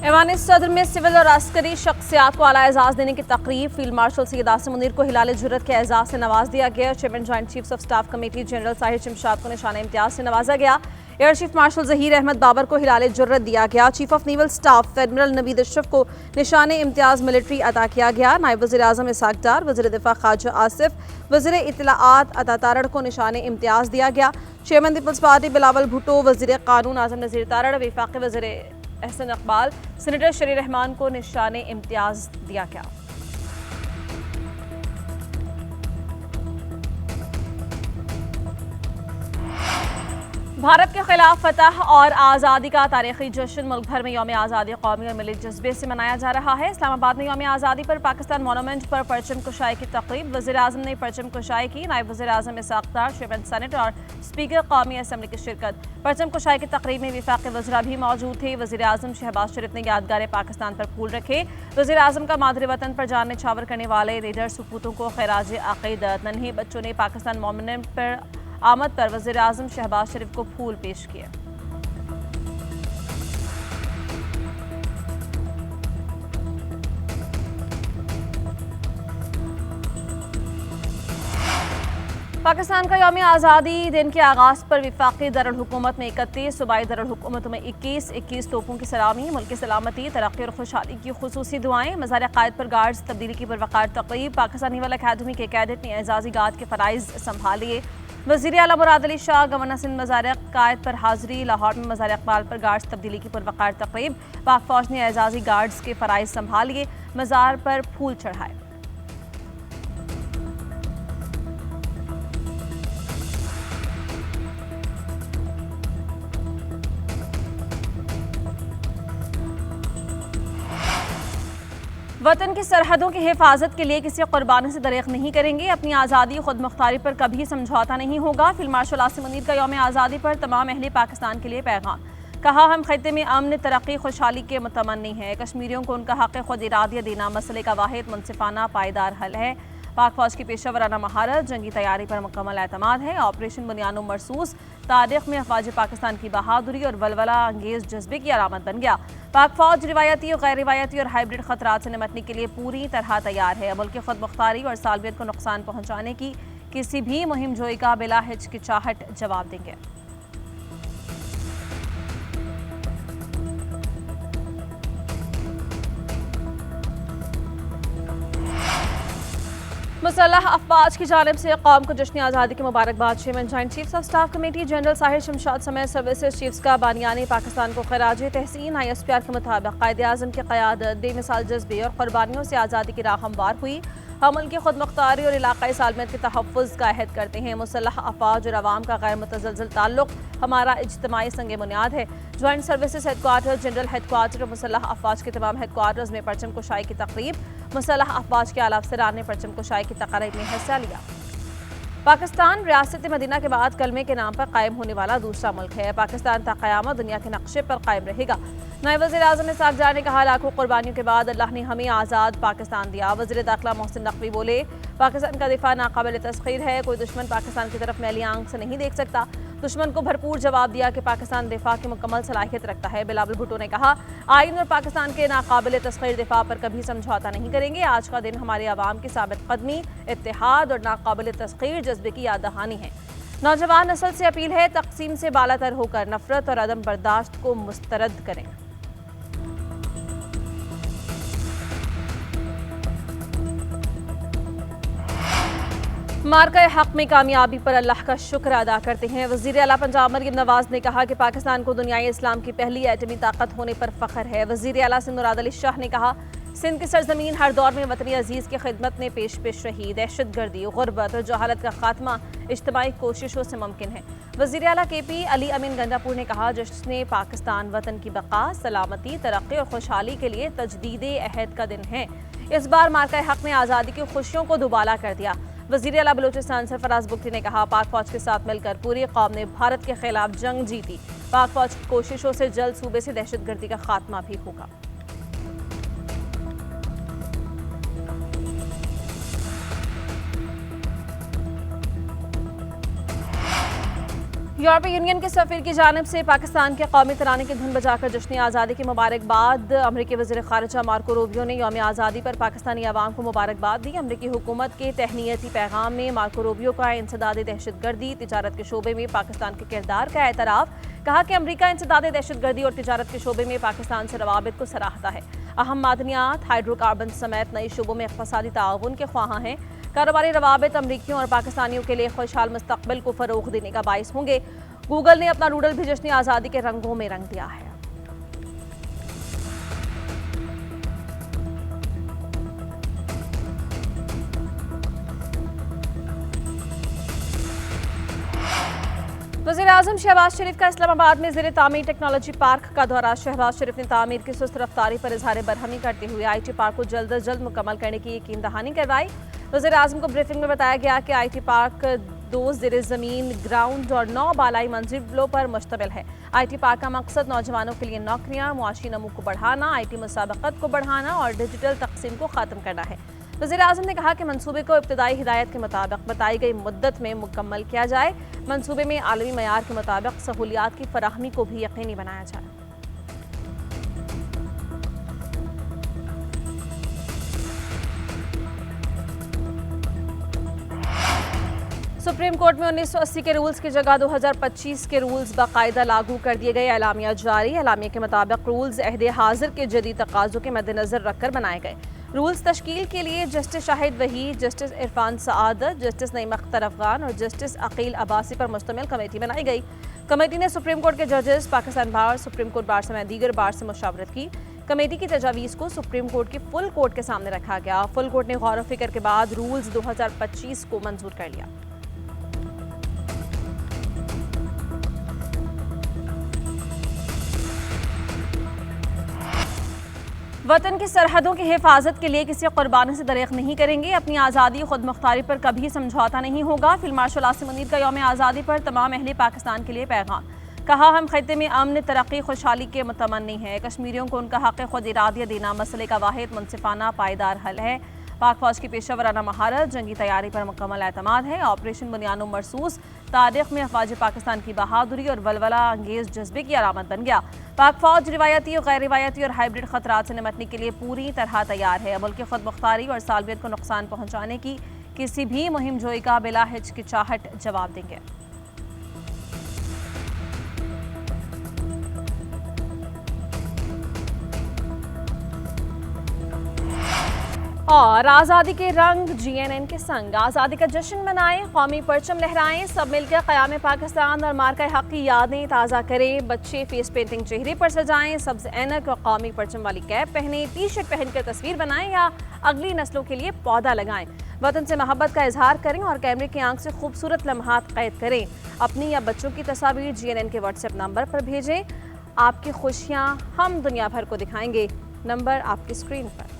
ऐवान सदर में सिविल और अस्करी शख्सियात को आला एजाज देने की तकरीब। फील्ड मार्शल सैयद आसिम मुनीर को हिलाल जुर्रत के एजाज से नवाज दिया गया। Chairman joint chiefs of staff committee general Sahir Shamshad को निशान इम्तियाज से नवाजा गया। Air chief marshal Zaheer Ahmed Babar को हिलाल जुर्रत दिया गया। Chief of naval staff admiral Naveed Ashraf को निशान इम्तियाज मिलिट्री अता किया गया। नायब वज़ीर आज़म इसहाक डार, वज़ीर दिफा ख्वाजा आसिफ, वज़ीर इत्तलाआत अता तारड़ को निशान इम्तियाज दिया गया। Chairman Peoples Party Bilawal Bhutto, वज़ीर कानून आज़म नज़ीर तारड़, वफाकी वज़ीर एहसन इकबाल, सेनेटर शरीर रहमान को निशान इम्तियाज दिया गया। भारत के खिलाफ फतह और आज़ादी का तारीखी जश्न मुल्क भर में यौम आज़ादी कौमी और मिली जज्बे से मनाया जा रहा है। इस्लामाबाद में यौम आज़ादी पर पाकिस्तान मोनूमेंट पर परचम कुशाई की तकरीब। वज़ीर आज़म ने परचम कुशाई की। नायब वज़ीर आज़म इसहाक डार, चेयरमैन सेनेट और स्पीकर कौमी असम्बली की शिरकत। परचम कुशाई की तकरीब में वफाकी वज़रा भी मौजूद थे। वज़ीर आज़म शहबाज शरीफ ने यादगार पाकिस्तान पर फूल रखे। वज़ीर आज़म का मादरे वतन पर जान निछावर करने वाले लीडर सपूतों को खैराज अक़ीदत। नन्हे बच्चों ने पाकिस्तान मोनूमेंट पर आमद पर वज़ीर आज़म शहबाज शरीफ को फूल पेश किए। पाकिस्तान का यौम आज़ादी दिन के आगाज़ पर वफाकी दारुल हुकूमत में 31, सूबाई दारुल हुकूमतों में 21 तोपों की सलामी। मुल्क की सलामती, तरक्की और खुशहाली की खुसूसी दुआएं। मज़ार क़ायद पर गार्ड्स तब्दीली की पुरवकार तक़रीब। पाकिस्तान नेवल अकादमी के कैडेट ने एजाज़ी गार्ड के फ़राइज़ संभालिए। वज़ीर आला मुराद अली शाह, गवर्नर सिंध मज़ार क़ायद पर हाज़री। लाहौर में मज़ार इक़बाल पर गार्ड्स तब्दीली की पुरवकार तक़रीब। पाक फ़ौज ने एजाज़ी गार्ड्स के फ़राइज़ संभालिए, मज़ार पर फूल चढ़ाए। वतन की सरहदों की हिफाजत के लिए किसी कुर्बानी से दरेक नहीं करेंगे। अपनी आज़ादी खुद मुख्तारी पर कभी समझौता नहीं होगा। फील्ड मार्शल आसिम मुनीर का यौम आज़ादी पर तमाम अहले पाकिस्तान के लिए पैगाम। कहा, हम खत्ते में अमन, तरक्की, खुशहाली के मुतमन्नी हैं। कश्मीरियों को उनका हक़ खुद इरादिया देना मसले का वाहिद मुनसिफाना पायदार हल है। पाक फौज की पेशेवराना महारत, जंगी तैयारी पर मुकम्मल एतमाद है। ऑपरेशन बुनियानो मरसूस तारीख में अफवाज पाकिस्तान की बहादुरी और वलवला अंगेज जज्बे की अलामत बन गया। पाक फौज रिवायती और गैर रिवायती और हाइब्रिड खतरात से निपटने के लिए पूरी तरह तैयार है। मुल्क की खुद मुख्तारी और सालवियत को नुकसान पहुँचाने की किसी भी मुहिम जोई का बिला हिचकिचाहट जवाब देंगे। मुसल्लह अफवाज की जानिब से कौम को जश्न आज़ादी की मुबारकबाद। Chairman joint chiefs of staff committee general Sahir Shamshad समेत सर्विसेज चीफ्स का बानियाने पाकिस्तान को खराज तहसीन। ISPR के मुताबिक कायद आज़म की क़यादत बेमिसाल जज्बे और क़ुरबानियों से आज़ादी की राह हमवार हुई। हम मुल्क की खुद मुख्तारी और इलाक़ाई सालमियत के तहफ़्फ़ुज़ का अहद करते हैं। मुसल्लह अफवाज और अवाम का गैर मुतज़लज़ल ताल्लुक़ हमारा इज्तिमाई संग बुनियाद है। Joint services headquarter, general headquarter और मुसल्लह अफवाज के तमाम हेडक्वार्टर्स में परचम कुशाई की तकरीब। मुसल्लह अफवाज के आला अफ़सरान ने परचम कुशाई की तकरीब में हिस्सा लिया। पाकिस्तान रियासत मदीना के बाद कलमे के नाम पर कायम होने वाला दूसरा मुल्क है। पाकिस्तान ता क़यामत दुनिया के नक्शे पर कायम रहेगा। नायब वज़ीर आज़म इसहाक डार ने कहा, लाखों कुर्बानियों के बाद अल्लाह ने हमें आज़ाद पाकिस्तान दिया। वज़ीर दाखिला मोहसिन नकवी बोले, पाकिस्तान का दिफा नाकाबिल तस्ख़ीर है। कोई दुश्मन पाकिस्तान की तरफ मैली आंख से नहीं देख सकता। दुश्मन को भरपूर जवाब दिया कि पाकिस्तान दिफा की मुकम्मल सलाहियत रखता है। बिलावल भुट्टो ने कहा, आइन और पाकिस्तान के नाकाबिल तस्ख़ीर दिफा पर कभी समझौता नहीं करेंगे। आज का दिन हमारे अवाम की साबित कदमी, इत्तेहाद और नाकाबिल तस्ख़ीर जज्बे की याद दहानी है। नौजवान नस्ल से अपील है, तक़सीम से बालातर होकर नफरत और अदम बर्दाश्त को मुस्तरद करें। मार्का हक में कामयाबी पर अल्लाह का शुक्र अदा करते हैं। वज़ीर आला पंजाब मरीम नवाज ने कहा कि पाकिस्तान को दुनियाई इस्लाम की पहली एटमी ताकत होने पर फ़ख्र है। वज़ीर आला सिंध मुराद अली शाह ने कहा, सिंध की सरजमीन हर दौर में वतनी अजीज़ की खिदमत में पेश पेश रही। दहशतगर्दी, गुर्बत और जहालत का खात्मा इज्तिमाई कोशिशों से मुमकिन है। वज़ीर आला KP अली अमीन गंडापुर ने कहा, जश्न पाकिस्तान वतन की बका, सलामती, तरक्की और खुशहाली के लिए तजदीद अहद का दिन है। इस बार मार्का हक ने आज़ादी की खुशियों को दुबाला कर दिया। वज़ीर आला बलूचिस्तान सरफराज बुख्ती ने कहा, पाक फौज के साथ मिलकर पूरी कौम ने भारत के खिलाफ जंग जीती। पाक फौज की कोशिशों से जल्द सूबे से दहशतगर्दी का खात्मा भी होगा। यूरोपीय यूनियन के सफीर की जानिब से पाकिस्तान के कौमी तराने की धुन बजाकर जश्न आज़ादी की मुबारकबाद। अमरीकी वज़ीर ख़ारिजा मार्को रूबियो ने यौम आज़ादी पर पाकिस्तानी अवाम को मुबारकबाद दी। अमरीकी हुकूमत के तहनीती पैगाम में मार्को रूबियो का इंसदाद दहशतगर्दी तिजारत के शोबे में पाकिस्तान के किरदार का एतराफ़। कहा कि अमरीका इंसदाद दहशतगर्दी और तिजारत के शोबे में पाकिस्तान से रवाबित को सराहता है। अहम मादनियात, हाइड्रोकार्बन समेत नए शोबों में इक़्तिसादी ताउन के ख्वाह हैं। कारोबारी रवाबित अमरीकियों और पाकिस्तानियों के लिए खुशहाल मुस्तक़बिल को फ़रोग़ देने का बाइस होंगे। गूगल ने अपना डूडल भी जश्न आज़ादी के रंगों में रंग दिया है। वज़ीर-ए-आज़म शहबाज शरीफ का इस्लामाबाद में ज़ेर तामीर टेक्नोलॉजी पार्क का दौरा। शहबाज शरीफ ने तामीर की सुस्त रफ्तारी पर इजहार बरहमी करते हुए IT पार्क को जल्द अज जल्द मुकम्मल करने की यकीन दहानी करवाई। वज़ीर-ए-आज़म को ब्रीफिंग में बताया गया कि IT पार्क 2 ज़ेर ज़मीन, ग्राउंड और 9 बालाई मंजिलों पर मुश्तमिल है। IT पार्क का मकसद नौजवानों के लिए नौकरियाँ, मुआशी नमू को बढ़ाना, IT मुसाबकत को बढ़ाना और डिजिटल तकसीम को ख़त्म करना है। वज़ीर-ए-आज़म ने कहा कि मंसूबे को इब्तदाई हिदायत के मुताबिक बताई गई मुद्दत में मुकम्मल किया जाए। मंसूबे में आलमी मयार के मुताबिक सहूलियात की फराहमी को भी यकीनी बनाया जाए। सुप्रीम कोर्ट में 1980 के रूल्स की जगह 2025 के रूल्स बाकायदा लागू कर दिए गए। एलामिया जारी। एलामिया के मुताबिक रूल्स अहद हाजिर के जदीद तकाज़ों के मद्देनजर रखकर बनाए गए। रूल्स तश्कील के लिए justice Shahid Waheed, justice Irfan Saadat, justice Naeem Akhtar Afghan और जस्टिस अकील अब्बासी पर मुश्तमिल कमेटी बनाई गई। कमेटी ने सुप्रीम कोर्ट के जजेस, पाकिस्तान बार, सुप्रीम कोर्ट बार समेत दीगर बार से मुशावरत की। कमेटी की तजावीज़ को सुप्रीम कोर्ट की फुल कोर्ट के सामने रखा गया। फुल कोर्ट ने गौर व फिक्र के बाद रूल्स 2025 को मंजूर कर लिया। वतन की सरहदों की हिफाजत के लिए किसी कुर्बानी से दरेक नहीं करेंगे। अपनी आज़ादी खुद मुख्तारी पर कभी समझौता नहीं होगा। फील्ड मार्शल आसिम मुनीर का यौम आज़ादी पर तमाम अहले पाकिस्तान के लिए पैगाम। कहा, हम खत्ते में अमन, तरक्की, खुशहाली के मुतमन्नी हैं। कश्मीरियों को उनका हक़ खुद इरादियत देना मसले का वाहिद मुनसिफाना पायदार हल है। पाक फौज की पेशेवराना महारत, जंगी तैयारी पर मुकम्मल एतमाद है। ऑपरेशन बुनियानो मरसूस तारीख में अफवाज पाकिस्तान की बहादुरी और वलवला अंगेज जज्बे की अलामत बन गया। पाक फौज रिवायती और गैर रिवायती और हाइब्रिड खतरात से निपटने के लिए पूरी तरह तैयार है। मुल्क की खुद मुख्तारी और सालवियत को नुकसान पहुँचाने की किसी भी मुहिम जोई का बिला हिचकिचाहट जवाब देंगे। और आज़ादी के रंग GNN के संग आज़ादी का जश्न मनाएं, कौमी परचम लहराएं, सब मिलकर क़याम पाकिस्तान और मार्का हक़ की यादें ताज़ा करें। बच्चे फेस पेंटिंग चेहरे पर सजाएं, सब्ज़ ऐनक और कौमी परचम वाली कैप पहनें, टी-शर्ट पहनकर तस्वीर बनाएं या अगली नस्लों के लिए पौधा लगाएं। वतन से मोहब्बत का इजहार करें और कैमरे की आंख से खूबसूरत लम्हात कैद करें। अपनी या बच्चों की तस्वीर GNN के व्हाट्सएप नंबर पर भेजें। आपकी खुशियाँ हम दुनिया भर को दिखाएंगे। नंबर आपकी स्क्रीन पर।